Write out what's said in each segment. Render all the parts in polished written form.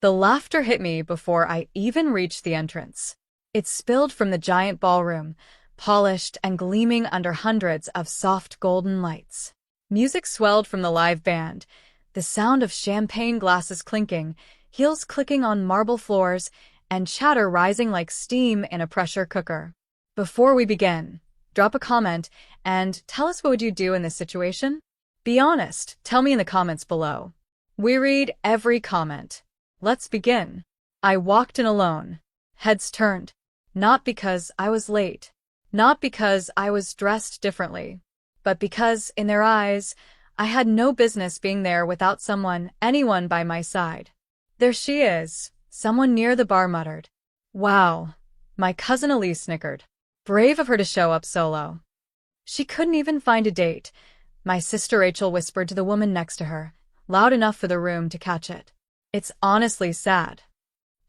The laughter hit me before I even reached the entrance. It spilled from the giant ballroom, polished and gleaming under hundreds of soft golden lights. Music swelled from the live band, the sound of champagne glasses clinking, heels clicking on marble floors, and chatter rising like steam in a pressure cooker. Before we begin, drop a comment and tell us what would you do in this situation? Be honest, tell me in the comments below. We read every comment. Let's begin. I walked in alone, heads turned, not because I was late, not because I was dressed differently, but because, in their eyes, I had no business being there without anyone by my side. There she is, someone near the bar muttered. Wow, my cousin Elise snickered. Brave of her to show up solo. She couldn't even find a date, my sister Rachel whispered to the woman next to her, loud enough for the room to catch it. It's honestly sad.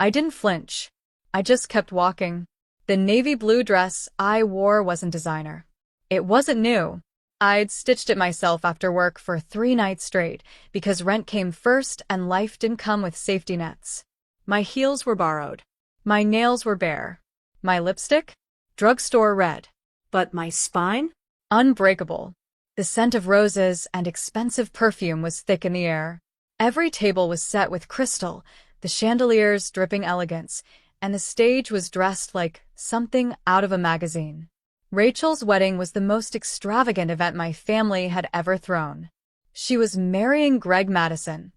I didn't flinch. I just kept walking. The navy blue dress I wore wasn't designer. It wasn't new. I'd stitched it myself after work for 3 nights straight because rent came first and life didn't come with safety nets. My heels were borrowed. My nails were bare. My lipstick? Drugstore red. But my spine? Unbreakable. The scent of roses and expensive perfume was thick in the air. Every table was set with crystal, the chandeliers dripping elegance, and the stage was dressed like something out of a magazine. Rachel's wedding was the most extravagant event my family had ever thrown. She was marrying Greg Madison.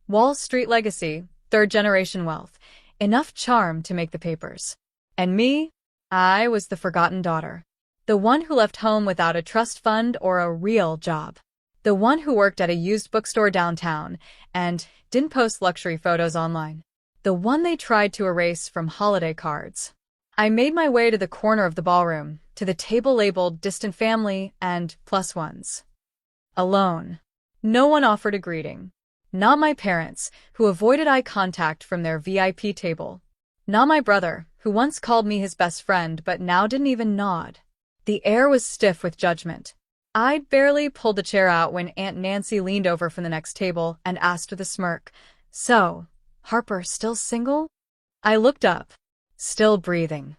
Wall Street legacy, third-generation wealth, enough charm to make the papers. And me? I was the forgotten daughter. The one who left home without a trust fund or a real job. The one who worked at a used bookstore downtown and didn't post luxury photos online. The one they tried to erase from holiday cards. I made my way to the corner of the ballroom, to the table labeled distant family and plus ones. Alone. No one offered a greeting. Not my parents, who avoided eye contact from their VIP table. Not my brother, who once called me his best friend but now didn't even nod. The air was stiff with judgment. I'd barely pulled the chair out when Aunt Nancy leaned over from the next table and asked with a smirk, "So, Harper still single?" I looked up, still breathing.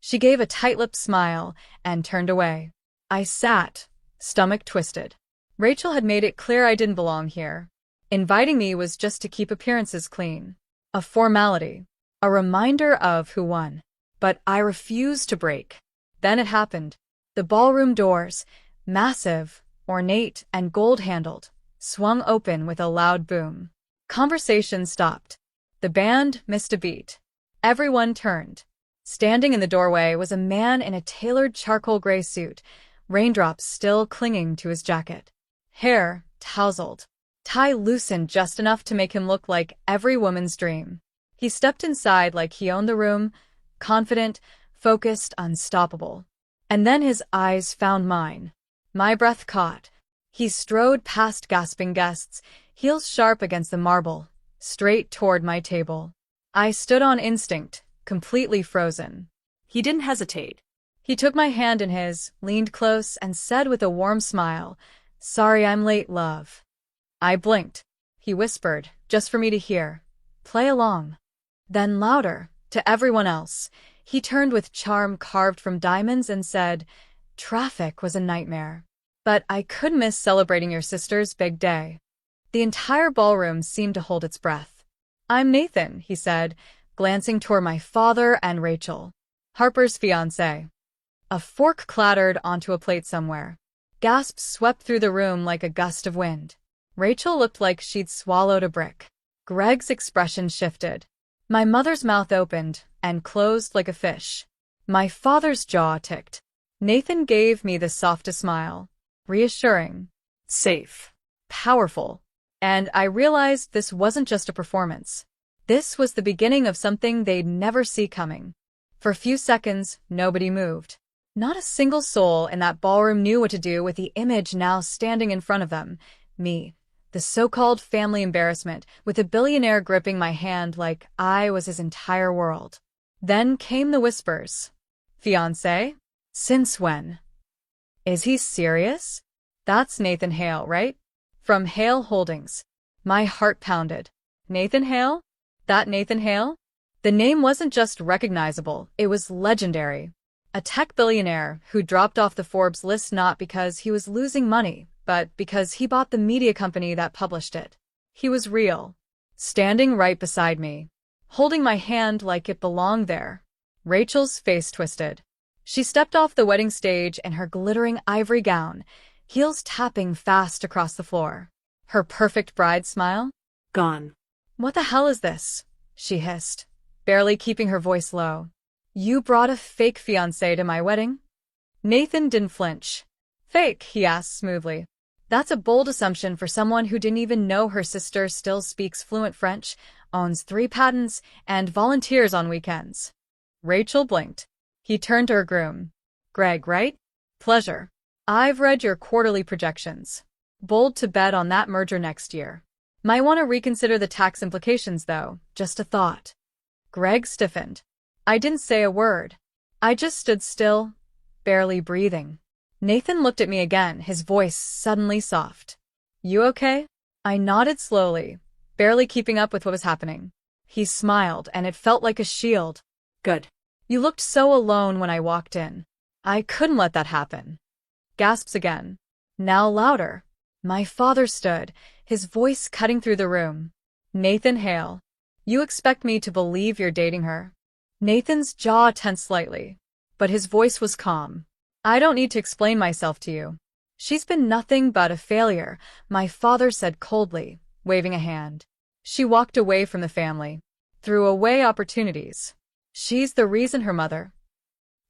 She gave a tight-lipped smile and turned away. I sat, stomach twisted. Rachel had made it clear I didn't belong here. Inviting me was just to keep appearances clean. A formality. A reminder of who won. But I refused to break. Then it happened. The ballroom doors, massive, ornate, and gold-handled, swung open with a loud boom. Conversation stopped. The band missed a beat. Everyone turned. Standing in the doorway was a man in a tailored charcoal gray suit, raindrops still clinging to his jacket. Hair tousled. Tie loosened just enough to make him look like every woman's dream. He stepped inside like he owned the room, confident, focused, unstoppable. And then his eyes found mine. My breath caught. He strode past gasping guests, heels sharp against the marble, straight toward my table. I stood on instinct, completely frozen. He didn't hesitate. He took my hand in his, leaned close, and said with a warm smile, "Sorry I'm late, love." I blinked. He whispered, just for me to hear, "Play along." Then louder, to everyone else, he turned with charm carved from diamonds and said, "Traffic was a nightmare. But I could miss celebrating your sister's big day." The entire ballroom seemed to hold its breath. "I'm Nathan," he said, glancing toward my father and Rachel. "Harper's fiancé." A fork clattered onto a plate somewhere. Gasps swept through the room like a gust of wind. Rachel looked like she'd swallowed a brick. Greg's expression shifted. My mother's mouth opened and closed like a fish. My father's jaw ticked. Nathan gave me the softest smile. Reassuring. Safe. Powerful. And I realized this wasn't just a performance. This was the beginning of something they'd never see coming. For a few seconds, nobody moved. Not a single soul in that ballroom knew what to do with the image now standing in front of them. Me. The so-called family embarrassment, with a billionaire gripping my hand like I was his entire world. Then came the whispers. "Fiancé? Since when? Is he serious? That's Nathan Hale, right? From Hale Holdings." My heart pounded. Nathan Hale? That Nathan Hale? The name wasn't just recognizable, it was legendary. A tech billionaire who dropped off the Forbes list not because he was losing money, but because he bought the media company that published it. He was real. Standing right beside me, holding my hand like it belonged there. Rachel's face twisted. She stepped off the wedding stage in her glittering ivory gown, heels tapping fast across the floor. Her perfect bride smile? Gone. What the hell is this? She hissed, barely keeping her voice low. You brought a fake fiancé to my wedding? Nathan didn't flinch. Fake, he asked smoothly. That's a bold assumption for someone who didn't even know her sister still speaks fluent French, owns 3 patents, and volunteers on weekends. Rachel blinked. He turned to her groom. Greg, right? Pleasure. I've read your quarterly projections. Bold to bet on that merger next year. Might want to reconsider the tax implications, though. Just a thought. Greg stiffened. I didn't say a word. I just stood still, barely breathing. Nathan looked at me again, his voice suddenly soft. You okay? I nodded slowly, barely keeping up with what was happening. He smiled, and it felt like a shield. Good. You looked so alone when I walked in. I couldn't let that happen. Gasps again. Now louder. My father stood, his voice cutting through the room. Nathan Hale. You expect me to believe you're dating her? Nathan's jaw tensed slightly, but his voice was calm. I don't need to explain myself to you. She's been nothing but a failure, my father said coldly, waving a hand. She walked away from the family, threw away opportunities. She's the reason her mother.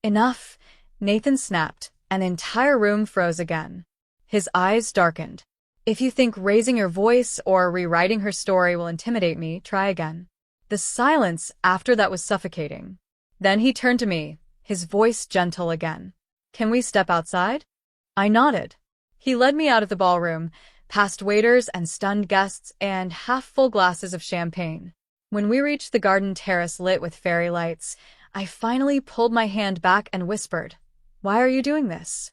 Enough, Nathan snapped, and the entire room froze again. His eyes darkened. If you think raising your voice or rewriting her story will intimidate me, try again. The silence after that was suffocating. Then he turned to me, his voice gentle again. Can we step outside? I nodded. He led me out of the ballroom, past waiters and stunned guests and half-full glasses of champagne. When we reached the garden terrace lit with fairy lights, I finally pulled my hand back and whispered, Why are you doing this?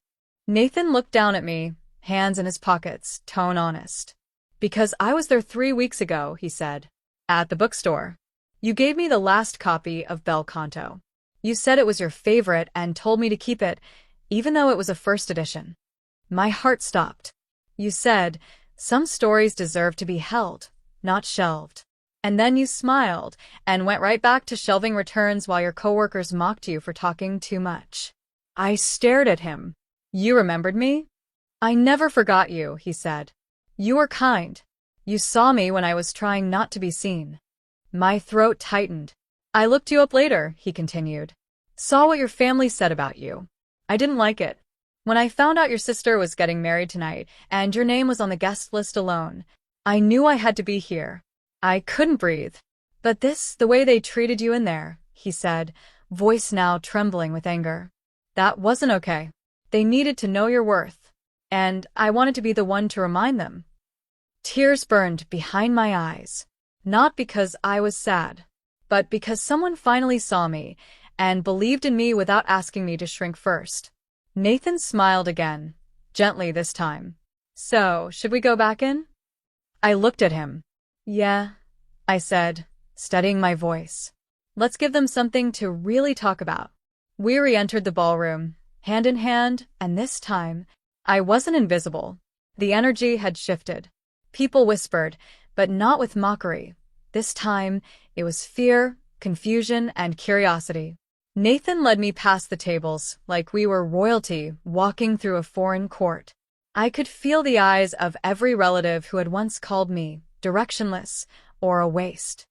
Nathan looked down at me, hands in his pockets, tone honest. Because I was there 3 weeks ago, he said. At the bookstore. You gave me the last copy of Bel Canto. You said it was your favorite and told me to keep it, even though it was a first edition. My heart stopped. You said, some stories deserve to be held, not shelved. And then you smiled and went right back to shelving returns while your coworkers mocked you for talking too much. I stared at him. You remembered me? I never forgot you, he said. You were kind. You saw me when I was trying not to be seen. My throat tightened. I looked you up later, he continued. Saw what your family said about you. I didn't like it. When I found out your sister was getting married tonight and your name was on the guest list alone, I knew I had to be here. I couldn't breathe. But the way they treated you in there, he said, voice now trembling with anger. That wasn't okay. They needed to know your worth. And I wanted to be the one to remind them. Tears burned behind my eyes. Not because I was sad, but because someone finally saw me and believed in me without asking me to shrink first. Nathan smiled again, gently this time. So, should we go back in? I looked at him. Yeah, I said, steadying my voice. Let's give them something to really talk about. We re-entered the ballroom, hand in hand, and this time, I wasn't invisible. The energy had shifted. People whispered, but not with mockery. This time, it was fear, confusion, and curiosity. Nathan led me past the tables, like we were royalty walking through a foreign court. I could feel the eyes of every relative who had once called me directionless or a waste.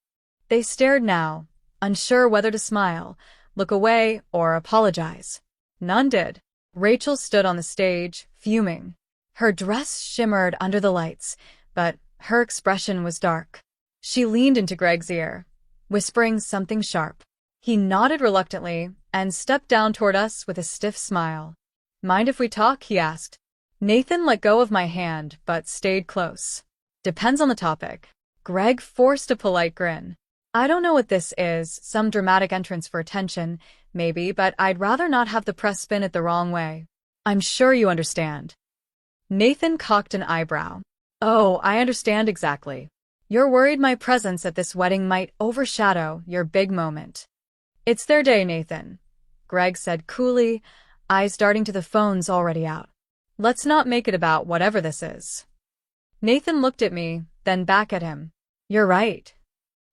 They stared now, unsure whether to smile, look away, or apologize. None did. Rachel stood on the stage, fuming. Her dress shimmered under the lights, but her expression was dark. She leaned into Greg's ear, whispering something sharp. He nodded reluctantly and stepped down toward us with a stiff smile. Mind if we talk? He asked. Nathan let go of my hand, but stayed close. Depends on the topic. Greg forced a polite grin. I don't know what this is, some dramatic entrance for attention, maybe, but I'd rather not have the press spin it the wrong way. I'm sure you understand. Nathan cocked an eyebrow. Oh, I understand exactly. You're worried my presence at this wedding might overshadow your big moment. It's their day, Nathan, Greg said coolly, eyes darting to the phones already out. Let's not make it about whatever this is. Nathan looked at me, then back at him. You're right.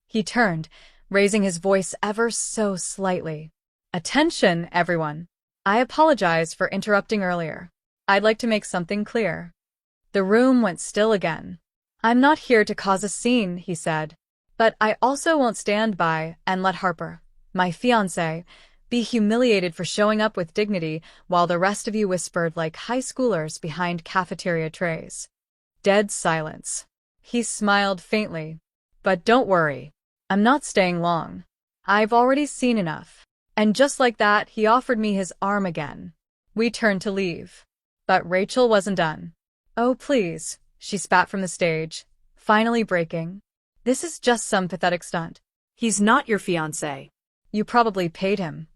He turned, raising his voice ever so slightly. Attention, everyone. I apologize for interrupting earlier. I'd like to make something clear. The room went still again. I'm not here to cause a scene, he said. But I also won't stand by and let Harper, my fiancé, be humiliated for showing up with dignity while the rest of you whispered like high schoolers behind cafeteria trays. Dead silence. He smiled faintly. But don't worry. I'm not staying long. I've already seen enough. And just like that, he offered me his arm again. We turned to leave. But Rachel wasn't done. Oh, please, she spat from the stage, finally breaking. This is just some pathetic stunt. He's not your fiancé. You probably paid him.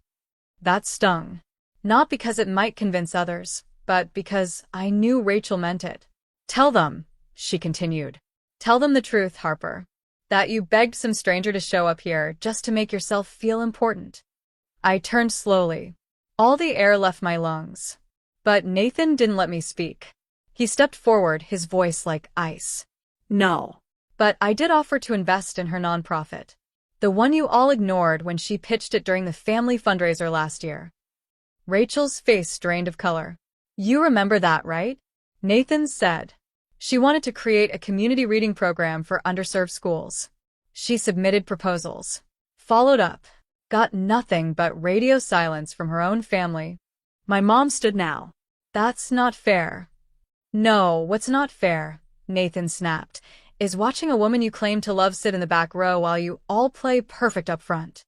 That stung. Not because it might convince others, but because I knew Rachel meant it. Tell them, she continued. Tell them the truth, Harper. That you begged some stranger to show up here just to make yourself feel important. I turned slowly. All the air left my lungs. But Nathan didn't let me speak. He stepped forward, his voice like ice. No. But I did offer to invest in her nonprofit. The one you all ignored when she pitched it during the family fundraiser last year. Rachel's face drained of color. You remember that, right? Nathan said. She wanted to create a community reading program for underserved schools. She submitted proposals. Followed up. Got nothing but radio silence from her own family. My mom stood now. That's not fair. No, what's not fair, Nathan snapped, is watching a woman you claim to love sit in the back row while you all play perfect up front.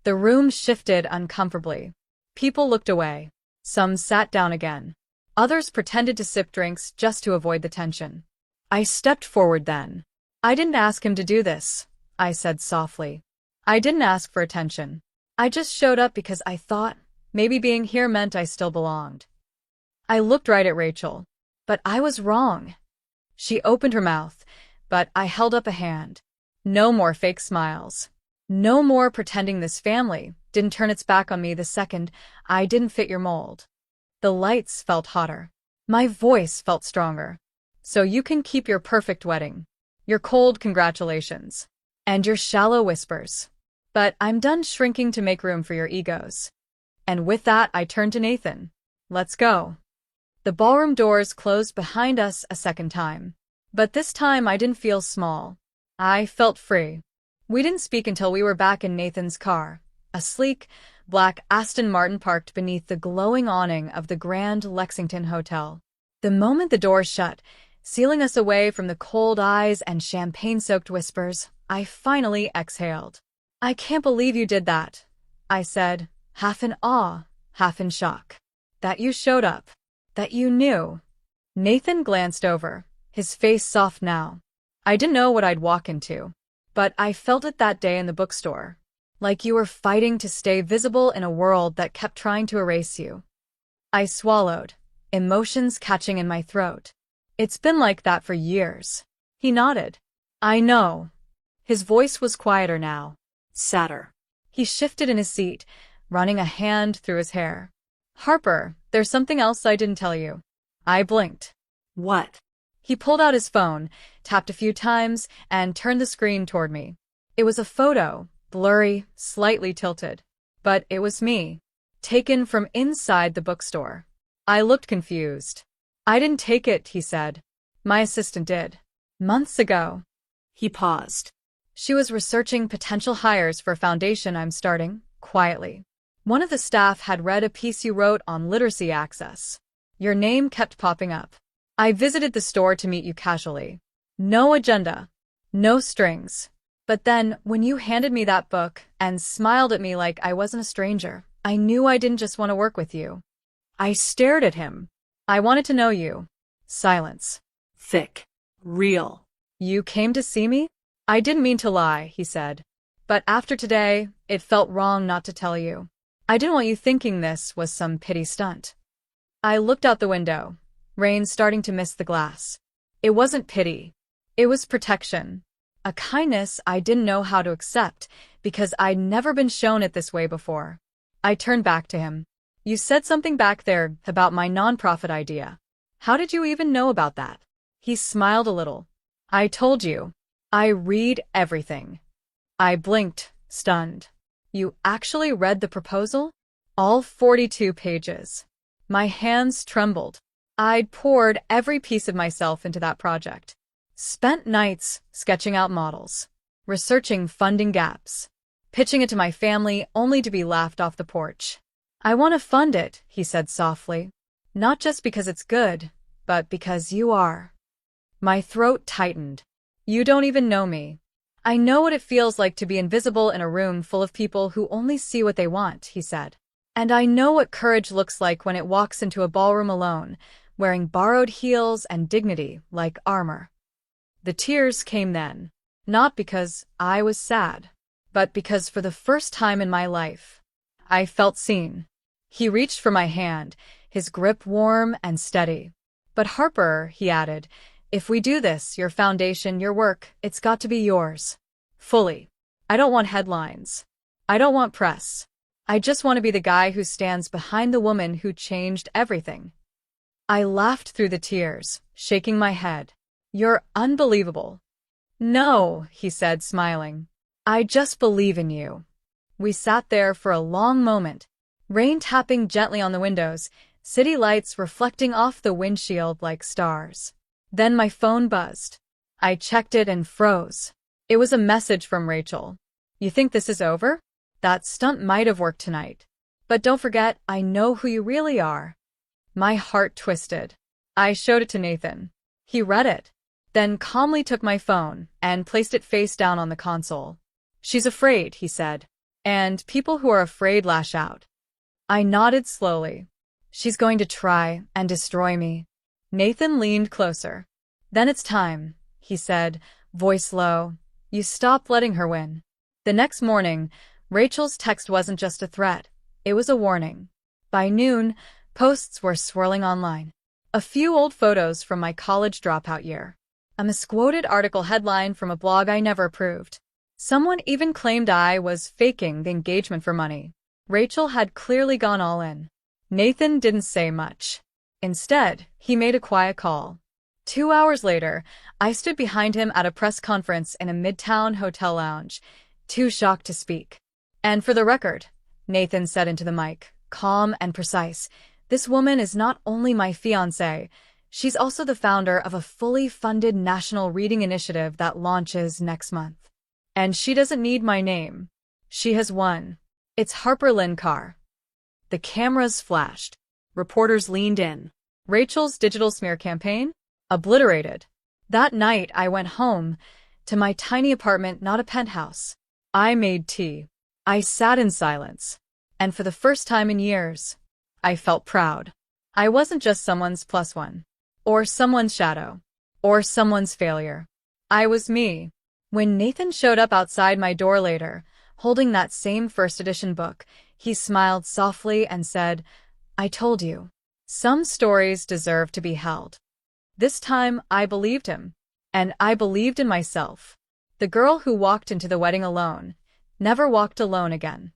The room shifted uncomfortably. People looked away. Some sat down again. Others pretended to sip drinks just to avoid the tension. I stepped forward then. I didn't ask him to do this, I said softly. I didn't ask for attention. I just showed up because I thought maybe being here meant I still belonged. I looked right at Rachel. But I was wrong. She opened her mouth, but I held up a hand. No more fake smiles. No more pretending this family didn't turn its back on me the second I didn't fit your mold. The lights felt hotter. My voice felt stronger. So you can keep your perfect wedding, your cold congratulations, and your shallow whispers. But I'm done shrinking to make room for your egos. And with that, I turned to Nathan. Let's go. The ballroom doors closed behind us a second time. But this time I didn't feel small. I felt free. We didn't speak until we were back in Nathan's car, a sleek, black Aston Martin parked beneath the glowing awning of the Grand Lexington Hotel. The moment the doors shut, sealing us away from the cold eyes and champagne-soaked whispers, I finally exhaled. I can't believe you did that, I said, half in awe, half in shock. That you showed up. That you knew. Nathan glanced over, his face soft now. I didn't know what I'd walk into, but I felt it that day in the bookstore. Like you were fighting to stay visible in a world that kept trying to erase you. I swallowed, emotions catching in my throat. It's been like that for years. He nodded. I know. His voice was quieter now. Sadder. He shifted in his seat, running a hand through his hair. Harper, there's something else I didn't tell you. I blinked. What? He pulled out his phone, tapped a few times, and turned the screen toward me. It was a photo, blurry, slightly tilted. But it was me, taken from inside the bookstore. I looked confused. I didn't take it, he said. My assistant did. Months ago. He paused. She was researching potential hires for a foundation I'm starting, quietly. One of the staff had read a piece you wrote on literacy access. Your name kept popping up. I visited the store to meet you casually. No agenda. No strings. But then, when you handed me that book and smiled at me like I wasn't a stranger, I knew I didn't just want to work with you. I stared at him. I wanted to know you. Silence. Thick. Real. You came to see me? I didn't mean to lie, he said. But after today, it felt wrong not to tell you. I didn't want you thinking this was some pity stunt. I looked out the window, rain starting to mist the glass. It wasn't pity. It was protection. a kindness I didn't know how to accept because I'd never been shown it this way before. I turned back to him. You said something back there about my nonprofit idea. How did you even know about that? He smiled a little. I told you. I read everything. I blinked, stunned. You actually read the proposal? All 42 pages. My hands trembled. I'd poured every piece of myself into that project. Spent nights sketching out models, researching funding gaps, pitching it to my family only to be laughed off the porch. I want to fund it, he said softly. Not just because it's good, but because you are. My throat tightened. You don't even know me. I know what it feels like to be invisible in a room full of people who only see what they want, he said. And I know what courage looks like when it walks into a ballroom alone, wearing borrowed heels and dignity like armor. The tears came then, not because I was sad, but because for the first time in my life, I felt seen. He reached for my hand, his grip warm and steady. But Harper, he added, if we do this, your foundation, your work, it's got to be yours. Fully. I don't want headlines. I don't want press. I just want to be the guy who stands behind the woman who changed everything. I laughed through the tears, shaking my head. You're unbelievable. No, he said, smiling. I just believe in you. We sat there for a long moment, rain tapping gently on the windows, city lights reflecting off the windshield like stars. Then my phone buzzed. I checked it and froze. It was a message from Rachel. You think this is over? That stunt might have worked tonight. But don't forget, I know who you really are. My heart twisted. I showed it to Nathan. He read it, then calmly took my phone and placed it face down on the console. She's afraid, he said. And people who are afraid lash out. I nodded slowly. She's going to try and destroy me. Nathan leaned closer. Then it's time, he said, voice low. You stop letting her win. The next morning, Rachel's text wasn't just a threat. It was a warning. By noon, posts were swirling online. A few old photos from my college dropout year. A misquoted article headline from a blog I never approved. Someone even claimed I was faking the engagement for money. Rachel had clearly gone all in. Nathan didn't say much. Instead, he made a quiet call. 2 hours later, I stood behind him at a press conference in a midtown hotel lounge, too shocked to speak. And for the record, Nathan said into the mic, calm and precise, this woman is not only my fiancée, she's also the founder of a fully funded national reading initiative that launches next month. And she doesn't need my name. She has won. It's Harper Lynn Carr. The cameras flashed. Reporters leaned in. Rachel's digital smear campaign? Obliterated. That night, I went home to my tiny apartment, not a penthouse. I made tea. I sat in silence. And for the first time in years, I felt proud. I wasn't just someone's plus one, or someone's shadow, or someone's failure. I was me. When Nathan showed up outside my door later, holding that same first edition book, he smiled softly and said, I told you. Some stories deserve to be held. This time, I believed him. And I believed in myself. The girl who walked into the wedding alone never walked alone again.